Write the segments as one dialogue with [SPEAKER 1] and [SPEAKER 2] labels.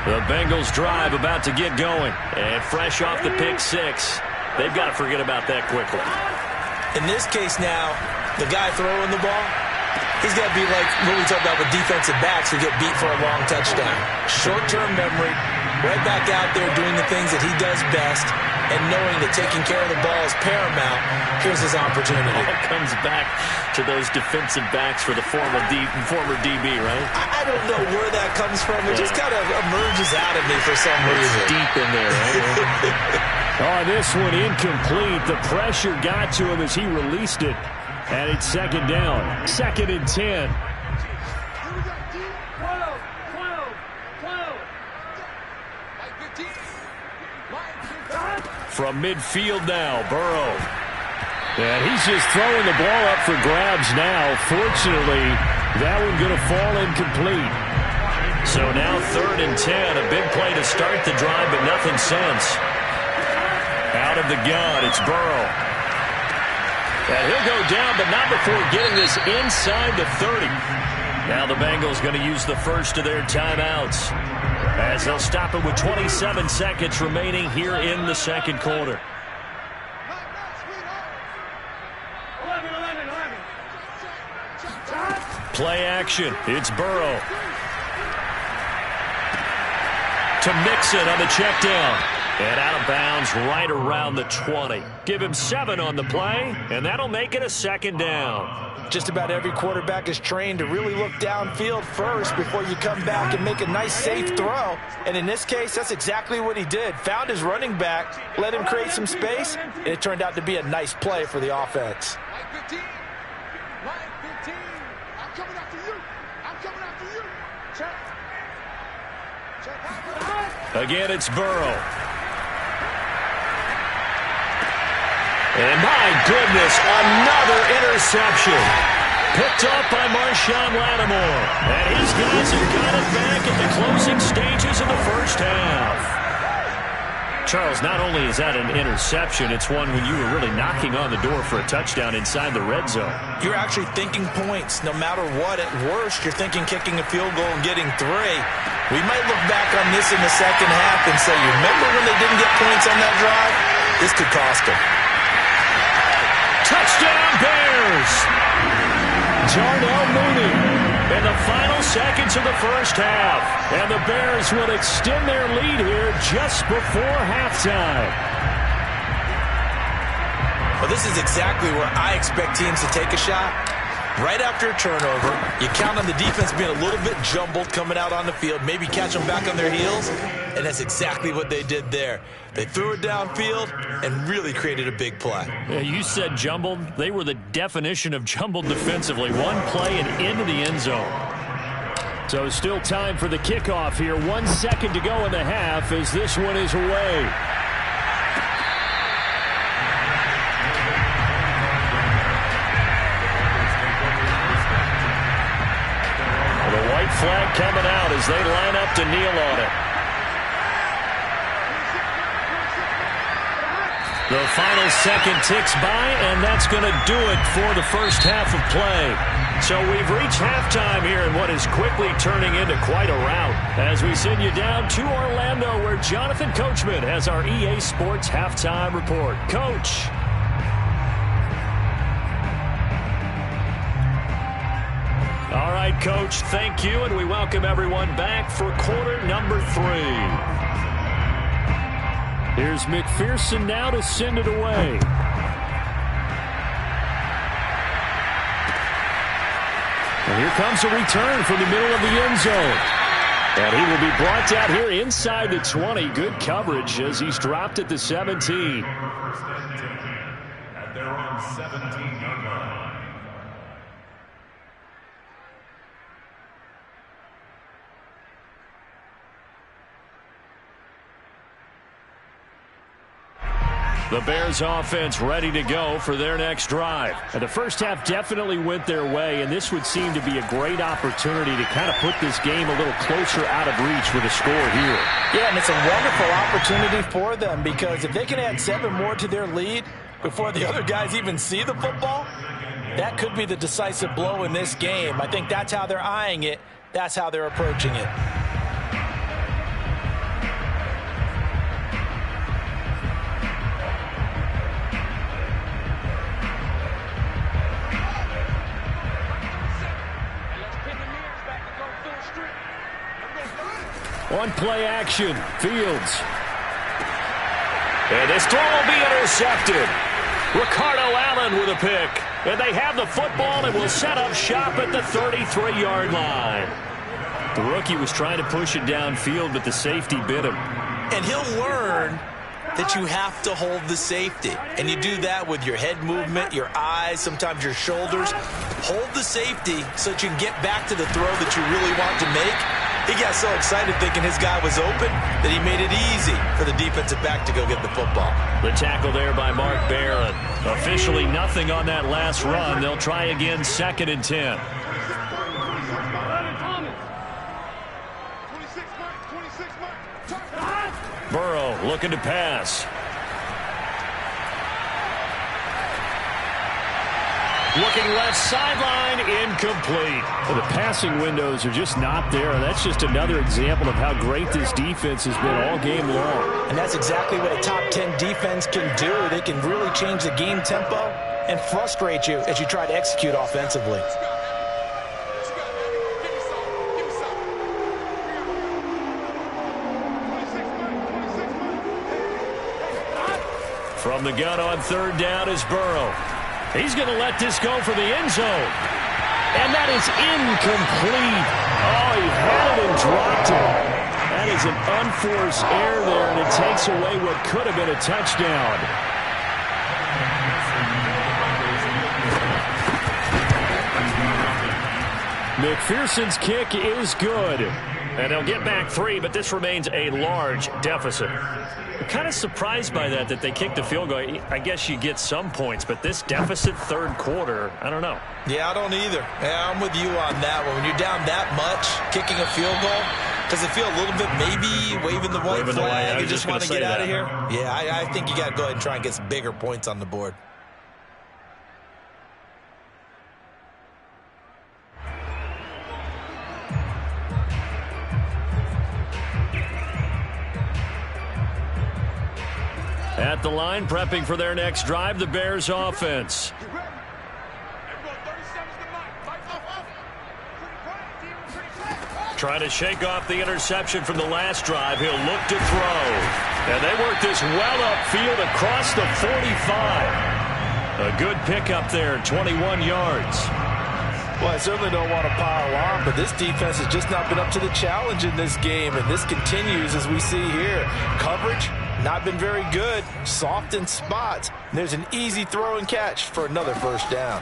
[SPEAKER 1] The Bengals drive about to get going. And fresh off the pick six, they've got to forget about that quickly.
[SPEAKER 2] In this case now, the guy throwing the ball, he's got to be like what we talked about with defensive backs who get beat for a long touchdown. Short-term memory, right back out there doing the things that he does best, and knowing that taking care of the ball is paramount. Here's his opportunity.
[SPEAKER 1] All comes back to those defensive backs for the former DB, right?
[SPEAKER 2] I don't know where that comes from. It just kind of emerges out of me for some reason.
[SPEAKER 1] It's deep in there, right?
[SPEAKER 3] This one incomplete. The pressure got to him as he released it. And it's second down. 2nd and 10.
[SPEAKER 1] From midfield now, Burrow.
[SPEAKER 3] And he's just throwing the ball up for grabs now. Fortunately, that one going to fall incomplete.
[SPEAKER 1] So now 3rd and 10. A big play to start the drive, but nothing since. Out of the gun, it's Burrow. And he'll go down, but not before getting this inside the 30. Now the Bengals going to use the first of their timeouts, as they'll stop it with 27 seconds remaining here in the second quarter. Play action. It's Burrow. To Mixon on the check down. And out of bounds right around the 20. Give him 7 on the play, and that'll make it a second down.
[SPEAKER 2] Just about every quarterback is trained to really look downfield first before you come back and make a nice, safe throw. And in this case, that's exactly what he did. Found his running back, let him create some space, and it turned out to be a nice play for the offense.
[SPEAKER 1] Again, it's Burrow. And my goodness, another interception. Picked up by Marshawn Lattimore. And his guys have got it back in the closing stages of the first half. Charles, not only is that an interception, it's one when you were really knocking on the door for a touchdown inside the red zone.
[SPEAKER 2] You're actually thinking points. No matter what, at worst, you're thinking kicking a field goal and getting 3. We might look back on this in the second half and say, you remember when they didn't get points on that drive? This could cost them.
[SPEAKER 1] Touchdown, Bears!
[SPEAKER 3] Darnell Mooney
[SPEAKER 1] in the final seconds of the first half.
[SPEAKER 3] And the Bears will extend their lead here just before halftime.
[SPEAKER 2] Well, this is exactly where I expect teams to take a shot. Right after a turnover, you count on the defense being a little bit jumbled coming out on the field, maybe catch them back on their heels, and that's exactly what they did there. They threw it downfield and really created a big play.
[SPEAKER 1] Yeah, you said jumbled. They were the definition of jumbled defensively. One play and into the end zone.
[SPEAKER 3] So still time for the kickoff here. 1 second to go in the half as this one is away.
[SPEAKER 1] Flag coming out as they line up to kneel on it. The final second ticks by, and that's going to do it for the first half of play. So we've reached halftime here in what is quickly turning into quite a rout as we send you down to Orlando, where Jonathan Coachman has our EA Sports halftime report. Coach. All right, Coach, thank you, and we welcome everyone back for quarter number 3.
[SPEAKER 3] Here's McPherson now to send it away. And here comes a return from the middle of the end zone. And he will be brought down here inside the 20. Good coverage as he's dropped at the 17.
[SPEAKER 4] At their own 17-yard line.
[SPEAKER 1] The Bears offense ready to go for their next drive.
[SPEAKER 3] And the first half definitely went their way, and this would seem to be a great opportunity to kind of put this game a little closer out of reach with a score here.
[SPEAKER 2] Yeah, and it's a wonderful opportunity for them because if they can add 7 more to their lead before the other guys even see the football, that could be the decisive blow in this game. I think that's how they're eyeing it. That's how they're approaching it.
[SPEAKER 3] On play action, Fields.
[SPEAKER 1] And this throw will be intercepted. Ricardo Allen with a pick. And they have the football and will set up shop at the 33-yard line. The rookie was trying to push it downfield, but the safety bit him.
[SPEAKER 2] And he'll learn that you have to hold the safety. And you do that with your head movement, your eyes, sometimes your shoulders. Hold the safety so that you can get back to the throw that you really want to make. He got so excited thinking his guy was open that he made it easy for the defensive back to go get the football.
[SPEAKER 1] The tackle there by Mark Barron. Officially nothing on that last run. They'll try again, 2nd and 10. Burrow looking to pass. Looking left sideline, incomplete.
[SPEAKER 3] Well, the passing windows are just not there. That's just another example of how great this defense has been all game long.
[SPEAKER 2] And that's exactly what a top 10 defense can do. They can really change the game tempo and frustrate you as you try to execute offensively.
[SPEAKER 1] From the gun on 3rd down is Burrow. He's going to let this go for the end zone. And that is incomplete. Oh, he had it and dropped it. That is an unforced error there, and it takes away what could have been a touchdown.
[SPEAKER 3] McPherson's kick is good.
[SPEAKER 1] And they'll get back 3, but this remains a large deficit. I'm kind of surprised by that they kicked the field goal. I guess you get some points, but this deficit 3rd quarter, I don't know.
[SPEAKER 2] Yeah, I don't either. Yeah, I'm with you on that one. When you're down that much, kicking a field goal, does it feel a little bit maybe waving the white flag? You just want to get out of here? Yeah, I think you got to go ahead and try and get some bigger points on the board.
[SPEAKER 1] At the line, prepping for their next drive, the Bears offense. Trying to shake off the interception from the last drive. He'll look to throw. And they work this well upfield across the 45. A good pickup there, 21 yards.
[SPEAKER 2] Well, I certainly don't want to pile on, but this defense has just not been up to the challenge in this game, and this continues as we see here. Coverage, not been very good, soft in spots. And there's an easy throw and catch for another 1st down.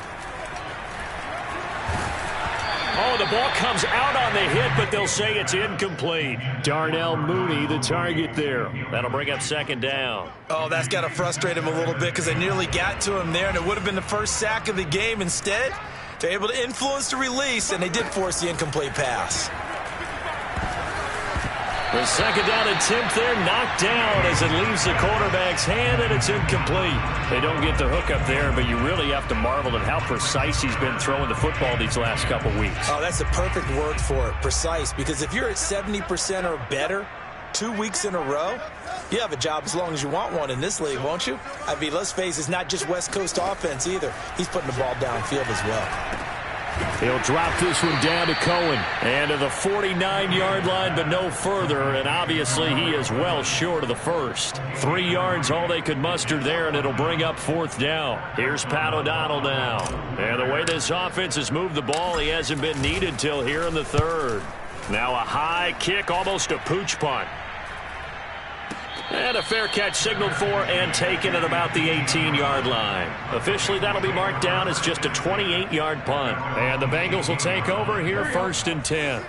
[SPEAKER 1] Oh, the ball comes out on the hit, but they'll say it's incomplete.
[SPEAKER 3] Darnell Mooney, the target there.
[SPEAKER 1] That'll bring up 2nd down.
[SPEAKER 2] Oh, that's got to frustrate him a little bit because they nearly got to him there, and it would have been the first sack of the game. Instead, they're able to influence the release, and they did force the incomplete pass.
[SPEAKER 1] The 2nd down attempt there knocked down as it leaves the quarterback's hand, and it's incomplete. They don't get the hook up there, but you really have to marvel at how precise he's been throwing the football these last couple weeks.
[SPEAKER 2] Oh, that's the perfect word for it, precise, because if you're at 70% or better 2 weeks in a row, you have a job as long as you want one in this league, won't you? I mean, let's face it, it's not just West Coast offense either. He's putting the ball downfield as well.
[SPEAKER 3] He'll drop this one down to Cohen.
[SPEAKER 1] And to the 49-yard line, but no further. And obviously he is well short of the first. 3 yards, all they could muster there, and it'll bring up 4th down. Here's Pat O'Donnell now. And the way this offense has moved the ball, he hasn't been needed till here in the 3rd. Now a high kick, almost a pooch punt. And a fair catch signaled for and taken at about the 18-yard line. Officially, that'll be marked down as just a 28-yard punt. And the Bengals will take over here, 1st and 10.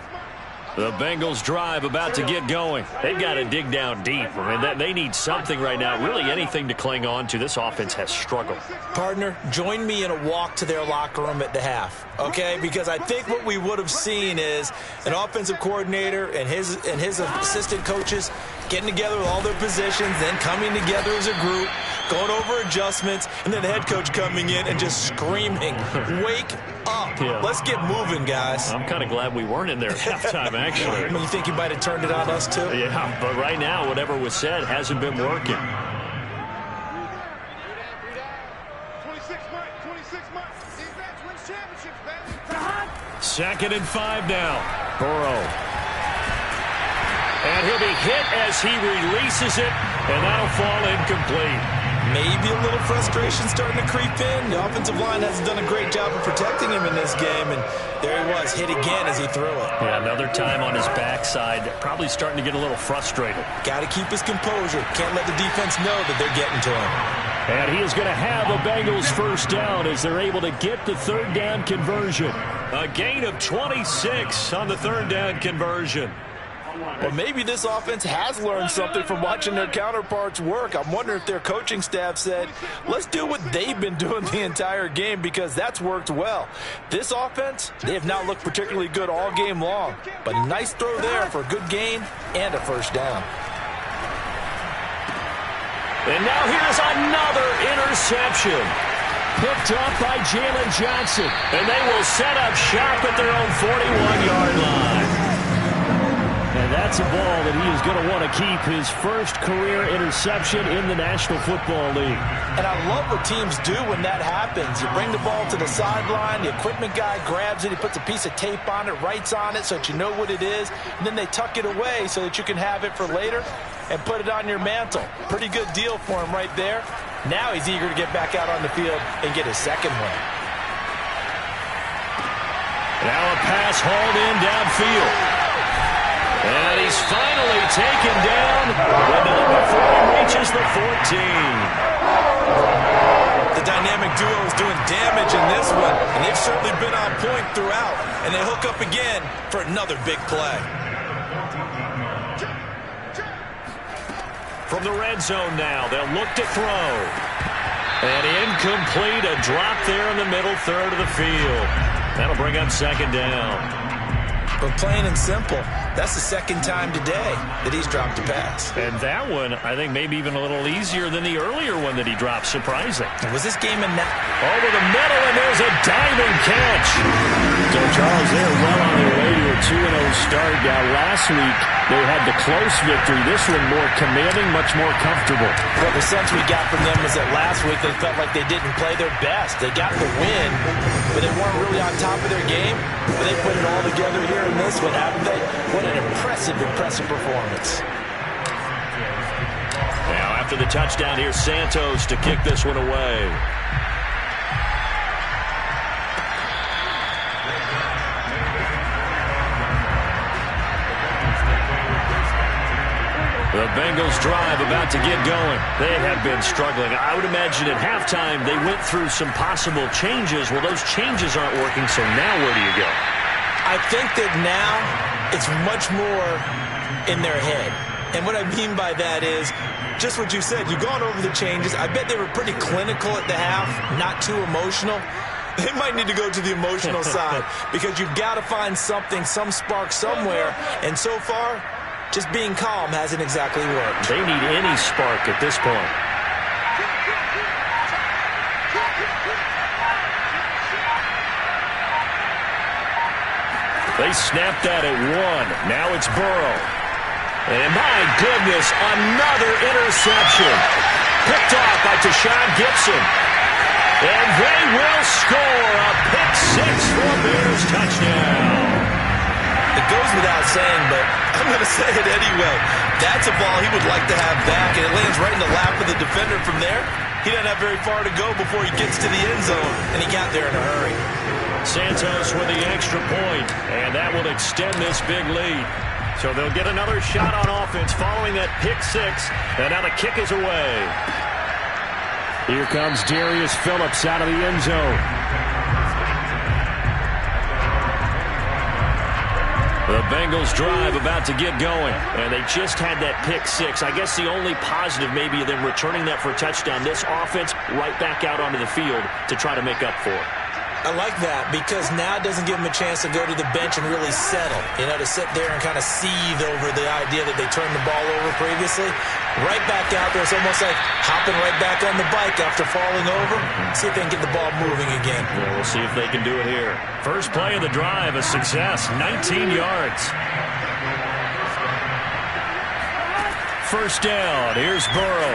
[SPEAKER 1] The Bengals drive about to get going. They've got to dig down deep. I mean, they need something right now, really anything to cling on to. This offense has struggled.
[SPEAKER 2] Partner, join me in a walk to their locker room at the half, okay? Because I think what we would have seen is an offensive coordinator and his assistant coaches getting together with all their positions, then coming together as a group, going over adjustments, and then the head coach coming in and just screaming, wake up. Yeah. Let's get moving, guys.
[SPEAKER 1] I'm kind of glad we weren't in there at halftime, actually.
[SPEAKER 2] You think you might have turned it on us, too?
[SPEAKER 1] Yeah, but right now, whatever was said hasn't been working. 2nd and 5 now. Burrow. And he'll be hit as he releases it, and that'll fall incomplete.
[SPEAKER 2] Maybe a little frustration starting to creep in. The offensive line hasn't done a great job of protecting him in this game, and there he was, hit again as he threw it.
[SPEAKER 1] Yeah, another time on his backside, probably starting to get a little frustrated.
[SPEAKER 2] Got to keep his composure. Can't let the defense know that they're getting to him.
[SPEAKER 3] And he is going to have a Bengals first down as they're able to get the third down conversion.
[SPEAKER 1] A gain of 26 on the third down conversion.
[SPEAKER 2] Well, maybe this offense has learned something from watching their counterparts work. I'm wondering if their coaching staff said, let's do what they've been doing the entire game, because that's worked well. This offense, they have not looked particularly good all game long, but a nice throw there for a good gain and a first down.
[SPEAKER 1] And now here's another interception.
[SPEAKER 3] Picked up by Jalen Johnson.
[SPEAKER 1] And they will set up shop at their own 41-yard line.
[SPEAKER 3] And that's a ball that he is going to want to keep, his first career interception in the National Football League.
[SPEAKER 2] And I love what teams do when that happens. You bring the ball to the sideline, the equipment guy grabs it, he puts a piece of tape on it, writes on it so that you know what it is, and then they tuck it away so that you can have it for later and put it on your mantle. Pretty good deal for him right there. Now he's eager to get back out on the field and get his second one.
[SPEAKER 1] Now a pass hauled in downfield. And he's finally taken down, but not before he reaches the 14.
[SPEAKER 2] The dynamic duo is doing damage in this one, and they've certainly been on point throughout. And they hook up again for another big play.
[SPEAKER 1] From the red zone now, they'll look to throw. And incomplete, a drop there in the middle third of the field. That'll bring up second down.
[SPEAKER 2] But plain and simple, that's the second time today that he's dropped a pass.
[SPEAKER 1] And that one, I think, maybe even a little easier than the earlier one that he dropped. Surprising.
[SPEAKER 2] Was this game in that?
[SPEAKER 1] Over the middle, and there's a diving catch.
[SPEAKER 3] So, Charles, they're well on their way to a 2-0 start. Now, last week, they had the close victory. This one more commanding, much more comfortable.
[SPEAKER 2] Well, the sense we got from them was that last week they felt like they didn't play their best. They got the win, but they weren't really on top of their game. But they put it all together here in this one, haven't they? What an impressive performance.
[SPEAKER 1] Now, after the touchdown, here's Santos to kick this one away. The Bengals drive about to get going. They have been struggling. I would imagine at halftime they went through some possible changes. Well, those changes aren't working, so now where do you go?
[SPEAKER 2] I think that now it's much more in their head. And what I mean by that is just what you said. You've gone over the changes. I bet they were pretty clinical at the half, not too emotional. They might need to go to the emotional side because you've got to find something, some spark somewhere. And so far, just being calm hasn't exactly worked.
[SPEAKER 1] They need any spark at this point. They snapped that at one. Now it's Burrow. And my goodness, another interception. Picked off by Tashawn Gibson. And they will score a pick six for a Bears touchdown.
[SPEAKER 2] It goes without saying, but I'm going to say it anyway. That's a ball he would like to have back, and it lands right in the lap of the defender from there. He doesn't have very far to go before he gets to the end zone, and he got there in a hurry.
[SPEAKER 1] Santos with the extra point, and that will extend this big lead. So they'll get another shot on offense following that pick six, and now the kick is away.
[SPEAKER 3] Here comes Darius Phillips out of the end zone.
[SPEAKER 1] The Bengals drive about to get going, and they just had that pick six. I guess the only positive maybe of them returning that for a touchdown. This offense right back out onto the field to try to make up for it.
[SPEAKER 2] I like that because now it doesn't give them a chance to go to the bench and really settle, to sit there and kind of seethe over the idea that they turned the ball over previously. Right back out there. It's almost like hopping right back on the bike after falling over. See if they can get the ball moving again.
[SPEAKER 1] Yeah, we'll see if they can do it here. First play of the drive, a success, 19 yards. First down, here's Burrow.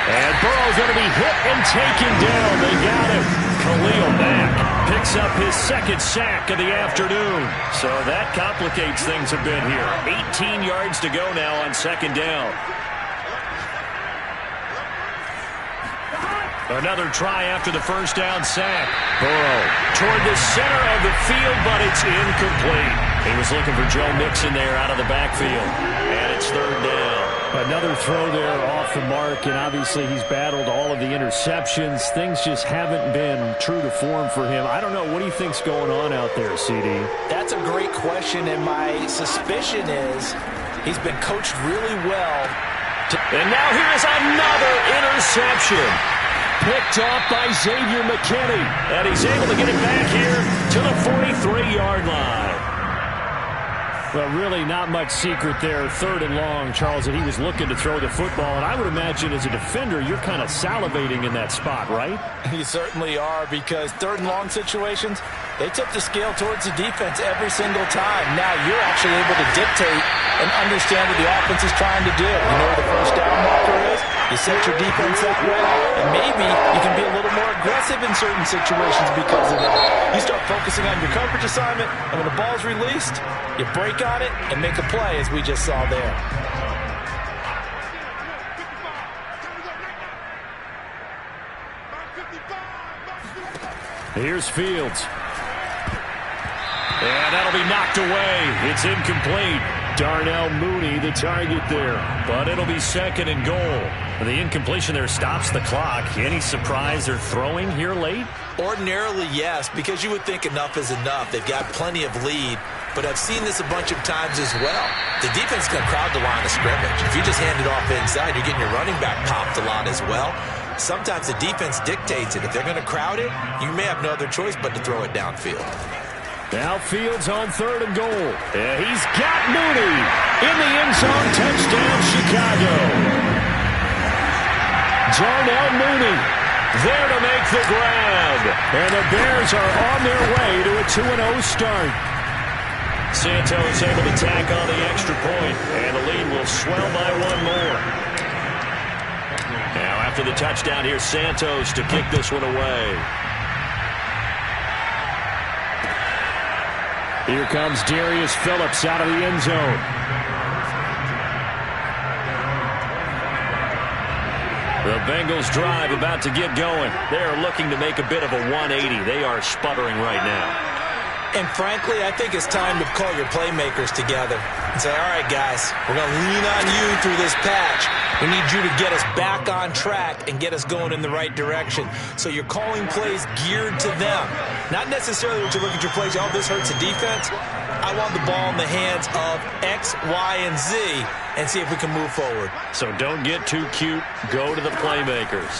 [SPEAKER 1] And Burrow's going to be hit and taken down. They got him.
[SPEAKER 3] Khalil Mack picks up his second sack of the afternoon. So that complicates things a bit here. 18 yards to go now on second down. Another try after the first down sack. Burrow toward the center of the field, but it's incomplete. He was looking for Joe Mixon there out of the backfield. And it's third down. Another throw there off the mark, and obviously he's battled all of the interceptions. Things just haven't been true to form for him. I don't know. What do you think's going on out there, CD?
[SPEAKER 2] That's a great question, and my suspicion is he's been coached really well.
[SPEAKER 3] And now here's another interception. Picked off by Xavier McKinney. And he's able to get it back here to the 43-yard line. Well, really not much secret there. Third and long, Charles, that he was looking to throw the football. And I would imagine as a defender, you're kind of salivating in that spot, right?
[SPEAKER 2] You certainly are, because third and long situations, they tip the scale towards the defense every single time. Now you're actually able to dictate and understand what the offense is trying to do. You know where the first down marker is. You set your defense that way, and maybe you can be a little more aggressive in certain situations because of it. You start focusing on your coverage assignment, and when the ball's released, you break on it and make a play, as we just saw there.
[SPEAKER 3] Here's Fields. And that'll be knocked away. It's incomplete. Darnell Mooney, the target there. But it'll be second and goal. The incompletion there stops the clock. Any surprise they're throwing here late?
[SPEAKER 2] Ordinarily, yes, because you would think enough is enough. They've got plenty of lead. But I've seen this a bunch of times as well. The defense can crowd the line of scrimmage. If you just hand it off inside, you're getting your running back popped a lot as well. Sometimes the defense dictates it. If they're going to crowd it, you may have no other choice but to throw it downfield.
[SPEAKER 3] Now Fields on third and goal. And he's got Mooney in the end zone. Touchdown, Chicago. Darnell Mooney there to make the grab. And the Bears are on their way to a 2-0 start. Santos able to tack on the extra point, and the lead will swell by one more. Now after the touchdown, here's Santos to kick this one away. Here comes Darius Phillips out of the end zone. The Bengals drive about to get going. They are looking to make a bit of a 180. They are sputtering right now.
[SPEAKER 2] And frankly, I think it's time to call your playmakers together and say, all right, guys, we're going to lean on you through this patch. We need you to get us back on track and get us going in the right direction. So you're calling plays geared to them. Not necessarily what you're looking at your plays, oh, this hurts the defense. I want the ball in the hands of X, Y, and Z and see if we can move forward.
[SPEAKER 3] So don't get too cute. Go to the playmakers.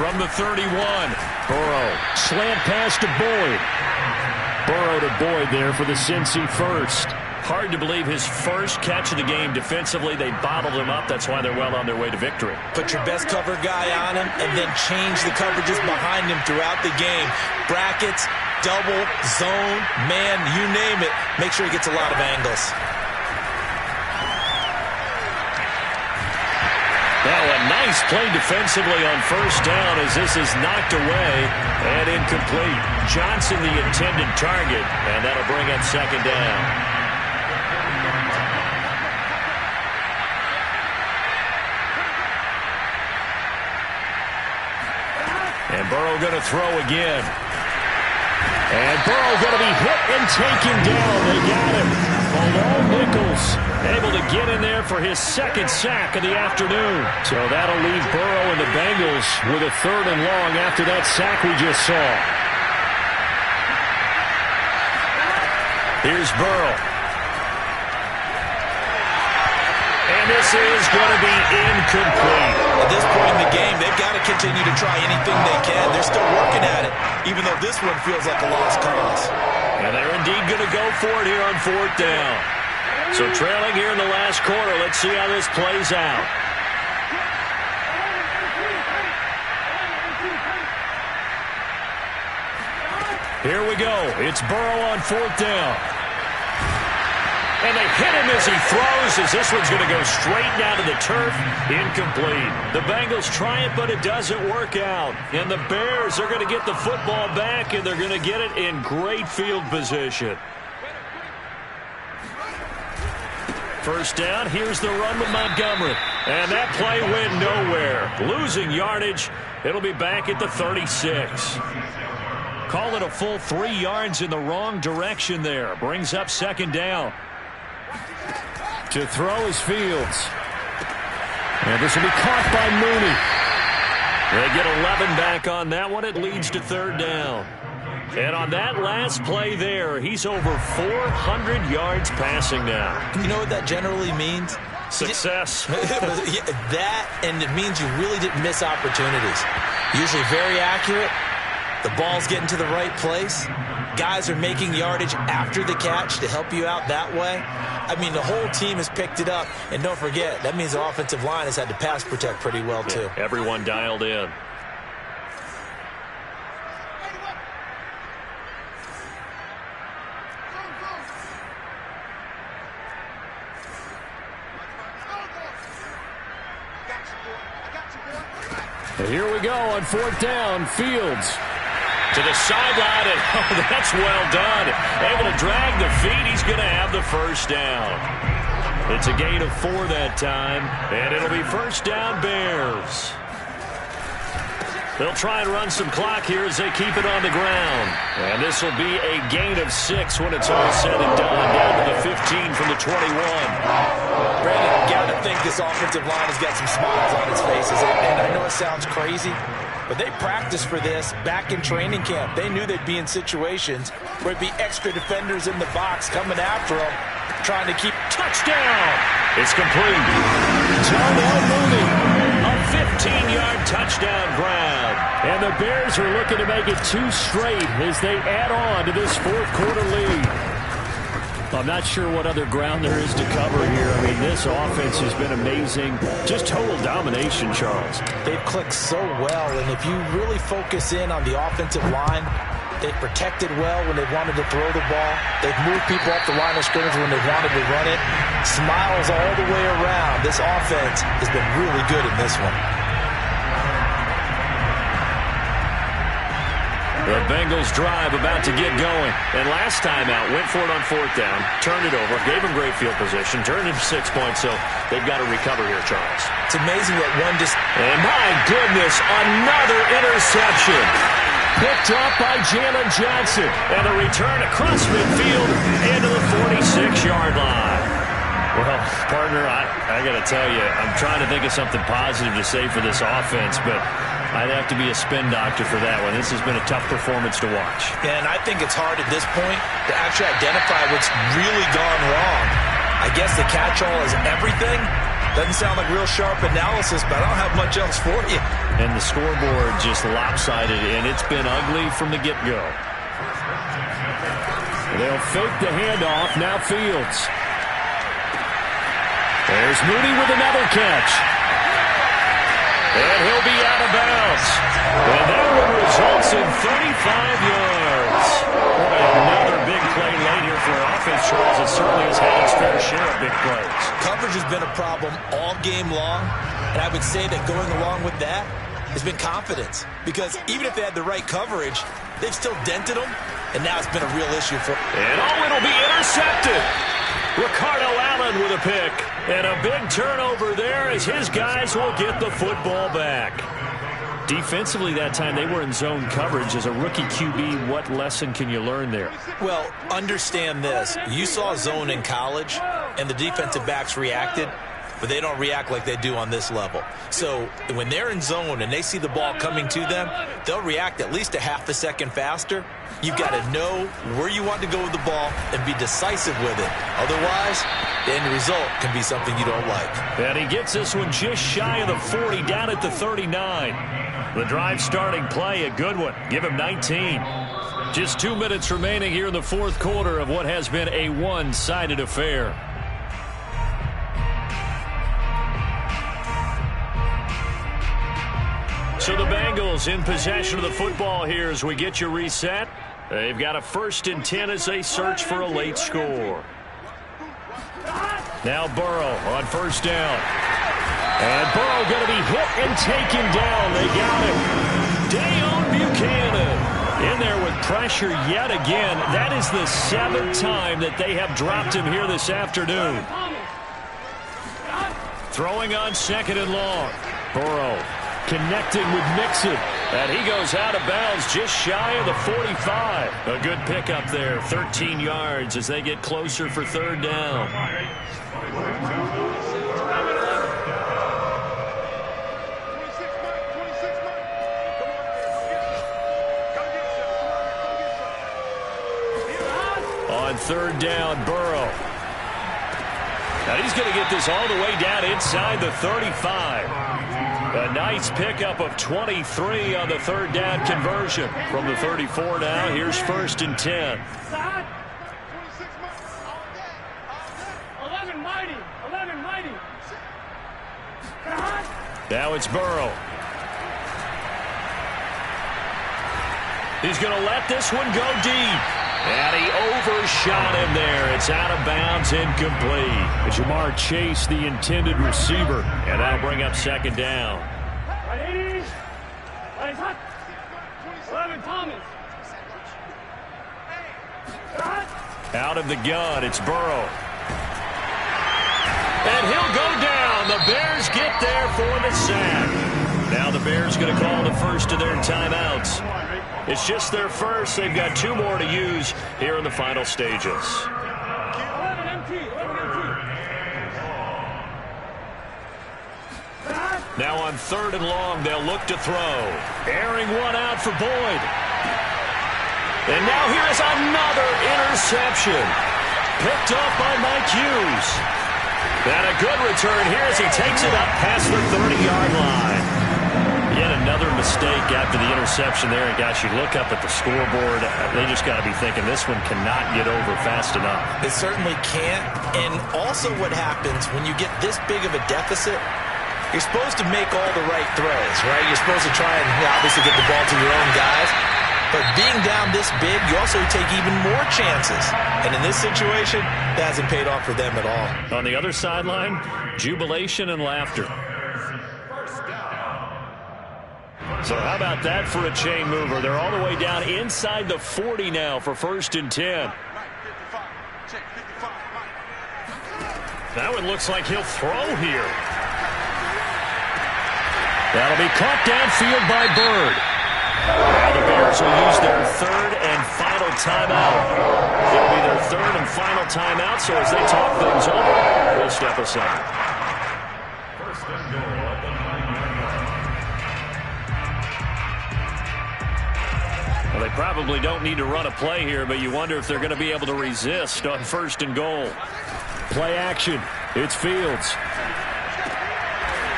[SPEAKER 3] From the 31, Burrow. Slant pass to Boyd. Burrow to Boyd there for the Cincy first. Hard to believe his first catch of the game defensively. They bottled him up. That's why they're well on their way to victory.
[SPEAKER 2] Put your best cover guy on him and then change the coverages behind him throughout the game. Brackets, double, zone, man, you name it. Make sure he gets a lot of angles.
[SPEAKER 3] Now a nice play defensively on first down as this is knocked away and incomplete. Johnson the intended target, and that'll bring up second down. And Burrow going to throw again. And Burrow going to be hit and taken down. They got him. Malone Nichols able to get in there for his second sack of the afternoon. So that'll leave Burrow and the Bengals with a third and long after that sack we just saw. Here's Burrow. And this is going to be incomplete.
[SPEAKER 2] At this point in the game, they've got to continue to try anything they can. They're still working at it, even though this one feels like a lost cause.
[SPEAKER 3] And they're indeed going to go for it here on fourth down. So trailing here in the last quarter, let's see how this plays out. Here we go. It's Burrow on fourth down.
[SPEAKER 1] And they hit him as he throws, as this one's going to go straight down to the turf. Incomplete. The Bengals try it, but it doesn't work out. And the Bears are going to get the football back, and they're going to get it in great field position. First down, here's the run with Montgomery. And that play went nowhere. Losing yardage. It'll be back at the 36. Call it a full 3 yards in the wrong direction there. Brings up second down. To throw is Fields. And this will be caught by Mooney. They get 11 back on that one. It leads to third down. And on that last play there, he's over 400 yards passing now.
[SPEAKER 2] You know what that generally means?
[SPEAKER 1] Success.
[SPEAKER 2] That, and it means you really didn't miss opportunities. Usually very accurate. The ball's getting to the right place. Guys are making yardage after the catch to help you out that way. I mean, the whole team has picked it up. And don't forget, that means the offensive line has had to pass protect pretty well, too.
[SPEAKER 1] Yeah, everyone dialed in. And here we go on fourth down. Fields to the sideline, and oh, that's well done. Able to drag the feet. He's going to have the first down. It's a gain of 4 that time, and it'll be first down Bears. They'll try and run some clock here as they keep it on the ground. And this will be a gain of 6 when it's all said and done. Down to the 15 from the 21.
[SPEAKER 2] Brandon, I've got to think this offensive line has got some smiles on its faces. And I know it sounds crazy, but they practiced for this back in training camp. They knew they'd be in situations where it'd be extra defenders in the box coming after them, trying to keep.
[SPEAKER 1] Touchdown! It's complete. Darnell Mooney. A 15-yard touchdown grab. And the Bears are looking to make it 2 straight as they add on to this fourth quarter lead. I'm not sure what other ground there is to cover here. I mean, this offense has been amazing. Just total domination, Charles.
[SPEAKER 2] They've clicked so well, and if you really focus in on the offensive line, they've protected well when they wanted to throw the ball. They've moved people off the line of scrimmage when they wanted to run it. Smiles all the way around. This offense has been really good in this one.
[SPEAKER 1] The Bengals drive about to get going. And last time out, went for it on fourth down, turned it over, gave them great field position, turned into 6 points, so they've got to recover here, Charles.
[SPEAKER 2] It's amazing what one just...
[SPEAKER 1] And my goodness, another interception. Picked off by Jalen Johnson. And a return across midfield into the 46-yard line. Well, partner, I got to tell you, I'm trying to think of something positive to say for this offense, but I'd have to be a spin doctor for that one. This has been a tough performance to watch.
[SPEAKER 2] And I think it's hard at this point to actually identify what's really gone wrong. I guess the catch-all is everything. Doesn't sound like real sharp analysis, but I don't have much else for you.
[SPEAKER 1] And the scoreboard just lopsided, and it's been ugly from the get-go. They'll fake the handoff. Now Fields. There's Mooney with another catch. And he'll be out of bounds. And that one results in 35 yards. Another big play late here for offense, Charles. It certainly has had its fair share of big plays.
[SPEAKER 2] Coverage has been a problem all game long. And I would say that going along with that has been confidence. Because even if they had the right coverage, they've still dented them. And now it's been a real issue for them.
[SPEAKER 1] And it'll be intercepted. Ricardo Allen with a pick. And a big turnover there as his guys will get the football back. Defensively that time, they were in zone coverage. As a rookie QB, what lesson can you learn there?
[SPEAKER 2] Well, understand this. You saw zone in college, and the defensive backs reacted, but they don't react like they do on this level. So when they're in zone and they see the ball coming to them, they'll react at least a half a second faster. You've got to know where you want to go with the ball and be decisive with it. Otherwise, the end result can be something you don't like.
[SPEAKER 1] And he gets this one just shy of the 40, down at the 39. The drive starting play, a good one. Give him 19. Just 2 minutes remaining here in the fourth quarter of what has been a one-sided affair. So the Bengals in possession of the football here as we get you reset. They've got a 1st and 10 as they search for a late score.
[SPEAKER 3] Now Burrow on first down. And Burrow going to be hit and taken down. They got him. Dayon Buchanan in there with pressure yet again. That is the 7th time that they have dropped him here this afternoon. Throwing on 2nd and long. Burrow connecting with Mixon. And he goes out of bounds just shy of the 45. A good pickup there. 13 yards as they get closer for 3rd down. On 3rd down, Burrow. Now he's going to get this all the way down inside the 35. A nice pickup of 23 on the 3rd down conversion. From the 34 now, here's 1st and 10.
[SPEAKER 5] 11 mighty.
[SPEAKER 3] Now it's Burrow. He's going to let this one go deep. And he overshot him there. It's out of bounds, incomplete. Jamar Chase, the intended receiver. And that'll bring up 2nd down.
[SPEAKER 5] 11 Thomas.
[SPEAKER 3] Out of the gun, it's Burrow. And he'll go down. The Bears get there for the sack. Now the Bears going to call the first of their timeouts. It's just their first. They've got 2 more to use here in the final stages.
[SPEAKER 5] 11 MT.
[SPEAKER 3] Now on 3rd and long, they'll look to throw. Airing one out for Boyd. And now here's another interception. Picked up by Mike Hughes. And a good return here as he takes it up past the 30-yard line. Yet another mistake after the interception there. And, gosh, you look up at the scoreboard. They just got to be thinking this one cannot get over fast enough.
[SPEAKER 2] It certainly can't. And also what happens when you get this big of a deficit, you're supposed to make all the right throws, right? You're supposed to try and obviously get the ball to your own guys. But being down this big, you also take even more chances. And in this situation, that hasn't paid off for them at all.
[SPEAKER 3] On the other sideline, jubilation and laughter. So how about that for a chain mover? They're all the way down inside the 40 now for 1st and 10. Now it looks like he'll throw here. That'll be caught downfield by Bird. Now the Bears will use their 3rd and final timeout. It'll be their 3rd and final timeout, so as they talk things over, we'll step aside.
[SPEAKER 4] First and goal at the 9-yard line.
[SPEAKER 3] Well, they probably don't need to run a play here, but you wonder if they're going to be able to resist on 1st and goal. Play action. It's Fields.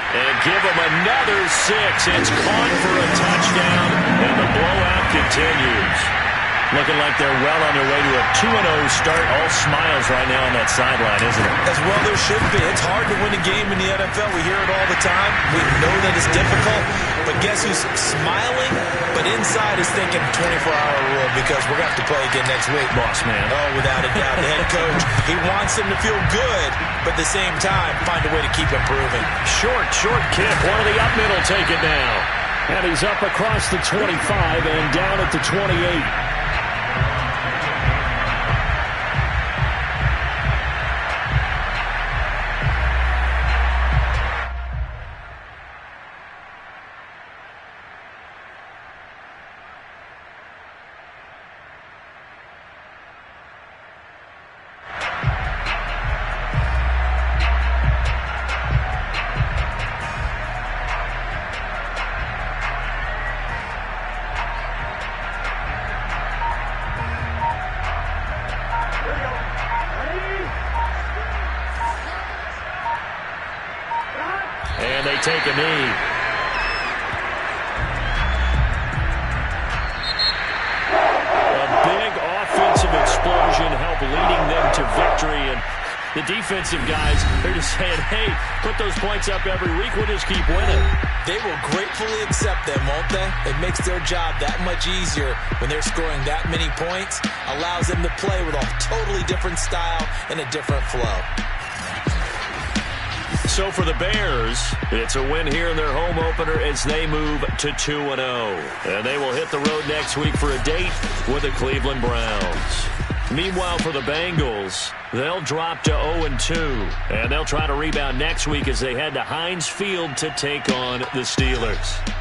[SPEAKER 3] And give him another 6. It's caught for a touchdown, and the blowout continues. Looking like they're well on their way to a 2-0 start. All smiles right now on that sideline, isn't it?
[SPEAKER 2] As well there should be. It's hard to win a game in the NFL. We hear it all the time. We know that it's difficult. But guess who's smiling? But inside is thinking 24-hour rule because we're going to have to play again next week.
[SPEAKER 3] Boss man.
[SPEAKER 2] Oh, without a doubt. The head coach, he wants them to feel good, but at the same time, find a way to keep improving.
[SPEAKER 3] Short kick. One of the up middle take it now. And he's up across the 25 and down at the 28. And they take a knee. A big offensive explosion helped leading them to victory. And the defensive guys, they're just saying, hey, put those points up every week. We'll just keep winning.
[SPEAKER 2] They will gratefully accept them, won't they? It makes their job that much easier when they're scoring that many points. Allows them to play with a totally different style and a different flow.
[SPEAKER 1] So for the Bears, it's a win here in their home opener as they move to 2-0. And they will hit the road next week for a date with the Cleveland Browns. Meanwhile, for the Bengals, they'll drop to 0-2. And they'll try to rebound next week as they head to Heinz Field to take on the Steelers.